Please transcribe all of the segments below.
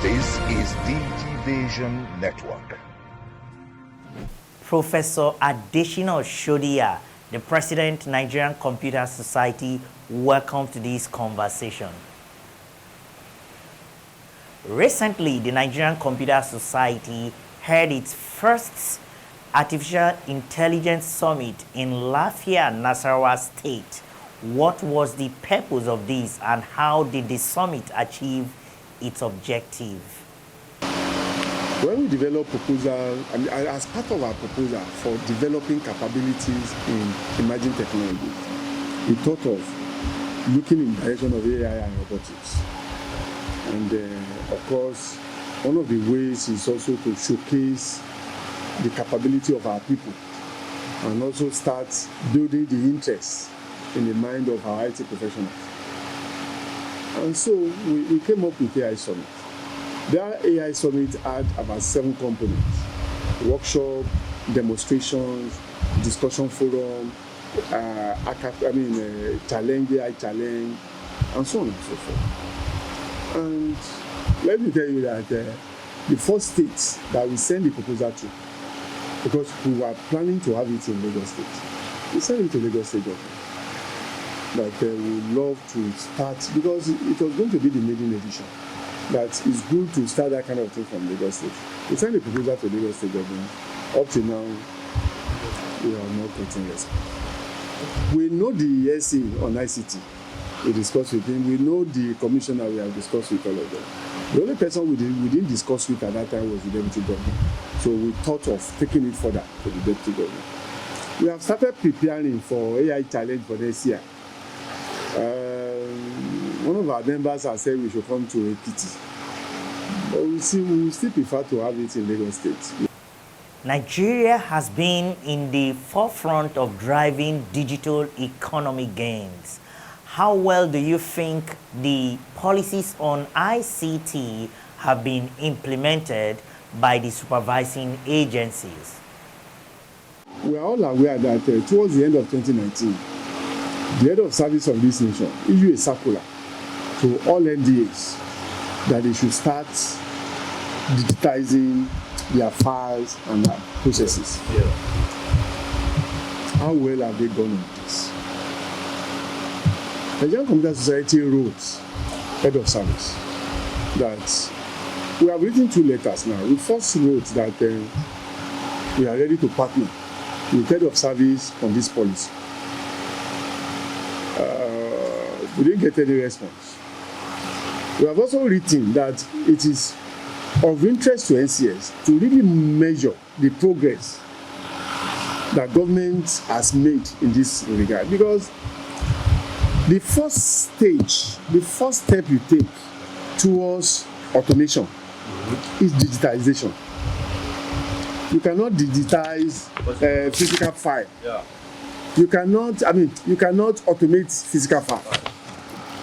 This is DG Vision Network. Professor Adeshina Oshodia, the President, Nigerian Computer Society, welcome to this conversation. Recently, the Nigerian Computer Society held its first Artificial Intelligence Summit in Lafia, Nasarawa State. What was the purpose of this and how did the summit achieve its objective? When we develop proposal, and as part of our proposal for developing capabilities in emerging technologies, we thought of looking in the direction of AI and robotics. And of course, one of the ways is also to showcase the capability of our people and also start building the interest in the mind of our IT professionals. And so we came up with AI Summit. That AI Summit had about 7 components: workshop, demonstrations, discussion forum, challenge, AI challenge, and so on and so forth. And let me tell you that the first state that we sent the proposal to, because we were planning to have it in Lagos State, we sent it to Lagos State government. That we would love to start, because it was going to be the maiden edition. That it's good to start that kind of thing from Lagos State. We sent the proposal to Lagos State government. Up to now, we are not getting response. We know the essay on ICT. We discussed with him. We know the commissioner. We have discussed with all of them. The only person we didn't discuss with at that time was the deputy governor. So we thought of taking it further to the deputy governor. We have started preparing for AI challenge for this year. One of our members has said we should come to Ekiti. But we still prefer to have it in Lagos State. Nigeria has been in the forefront of driving digital economy gains. How well do you think the policies on ICT have been implemented by the supervising agencies? We are all aware that towards the end of 2019, the head of service of this nation issued a circular to all NDAs that they should start digitizing their files and their processes. Yeah. How well have they gone on this? The Nigerian Computer Society wrote head of service that we have written 2 letters now. We first wrote that we are ready to partner with head of service on this policy. We didn't get any response. We have also written that it is of interest to NCS to really measure the progress that government has made in this regard, because the first stage, the first step you take towards automation is digitization. You cannot digitize physical file. Yeah. You cannot automate physical file.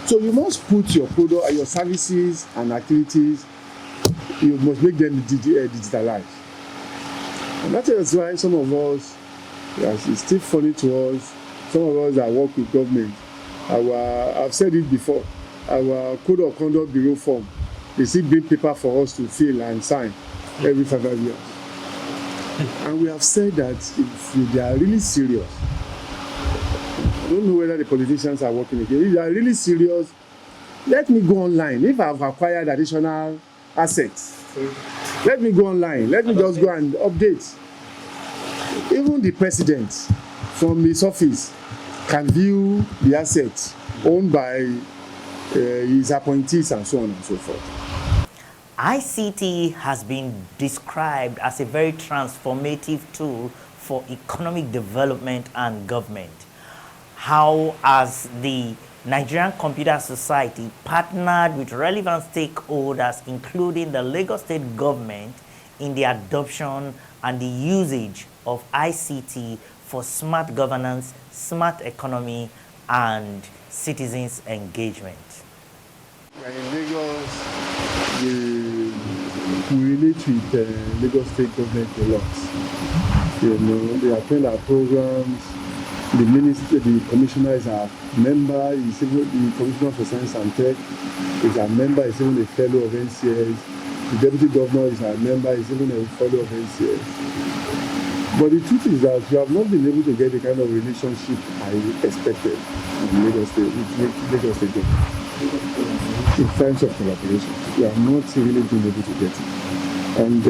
So you must put your product, your services and activities, you must make them digitalized. And that is why some of us, it's still funny to us, some of us that work with government, I've said it before, our Code of Conduct Bureau form, they still bring paper for us to fill and sign every 5 years. And we have said that if they are really serious, I don't know whether the politicians are working again. If they are really serious, let me go online. If I have acquired additional assets, let me go online. Let me just go and update. Even the president from his office can view the assets owned by his appointees and so on and so forth. ICT has been described as a very transformative tool for economic development and government. How has the Nigerian Computer Society partnered with relevant stakeholders, including the Lagos State government, in the adoption and the usage of ICT for smart governance, smart economy, and citizens' engagement? In Lagos, we relate with Lagos State government a lot. They attend our programs. The minister, the commissioner is a member, the commissioner for science and tech is a member, is even a fellow of NCS. The deputy governor is our member, is even a fellow of NCS. But the truth is that we have not been able to get the kind of relationship I expected in Lagos State, with Lagos State in terms of collaboration. We have not really been able to get it. And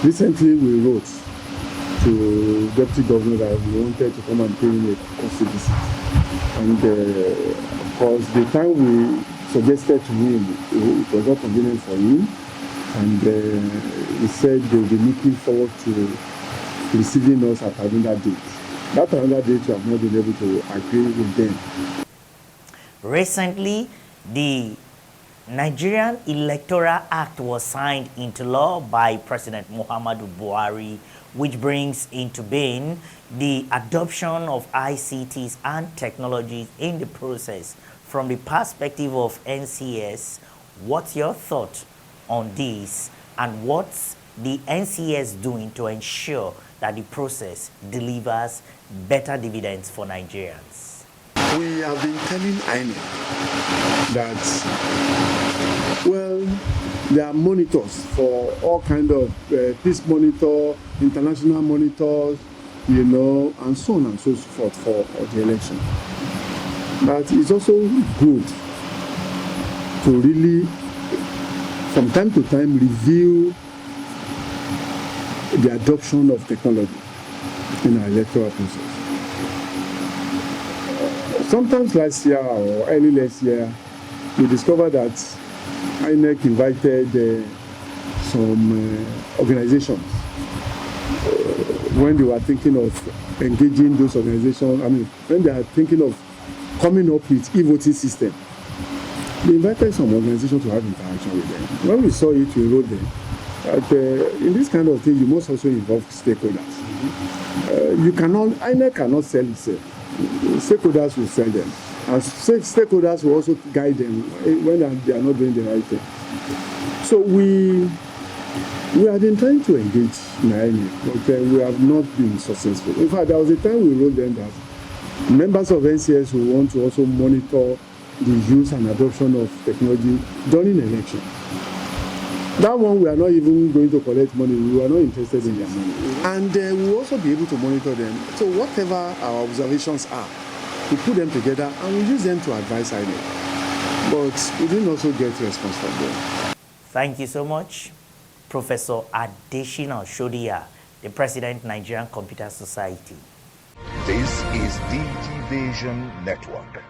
recently we wrote to Deputy Governor that we wanted to come and pay him a courtesy visit. And of course, the time we suggested to him, it was not convenient for him. And he said they will be looking forward to receiving us at another date. That another date we have not been able to agree with them. Recently, the Nigerian Electoral Act was signed into law by President Muhammadu Buhari, which brings into being the adoption of ICTs and technologies in the process. From the perspective of NCS, what's your thought on this, and what's the NCS doing to ensure that the process delivers better dividends for Nigerians? We have been telling INEC that, well, there are monitors for all kind of peace monitor, international monitors, and so on and so forth for the election. But it's also good to really, from time to time, review the adoption of technology in our electoral process. Sometimes last year or early last year, we discovered that INEC invited some organizations when they were thinking of engaging those organizations, when they are thinking of coming up with e-voting system. They invited some organizations to have interaction with them. When we saw it, we wrote them. In this kind of thing, you must also involve stakeholders. INEC cannot sell itself. Stakeholders will sell them. And stakeholders will also guide them when they are not doing the right thing. So we have been trying to engage in INEC, but we have not been successful. In fact, there was a time we wrote them that members of NCS will want to also monitor the use and adoption of technology during election. That one, we are not even going to collect money. We are not interested in their money. And we will also be able to monitor them. So whatever our observations are, we put them together and we use them to advise INEC. But we didn't also get response from them. Thank you so much, Professor Adeshina Shodia, the President, Nigerian Computer Society. This is DG Vision Network.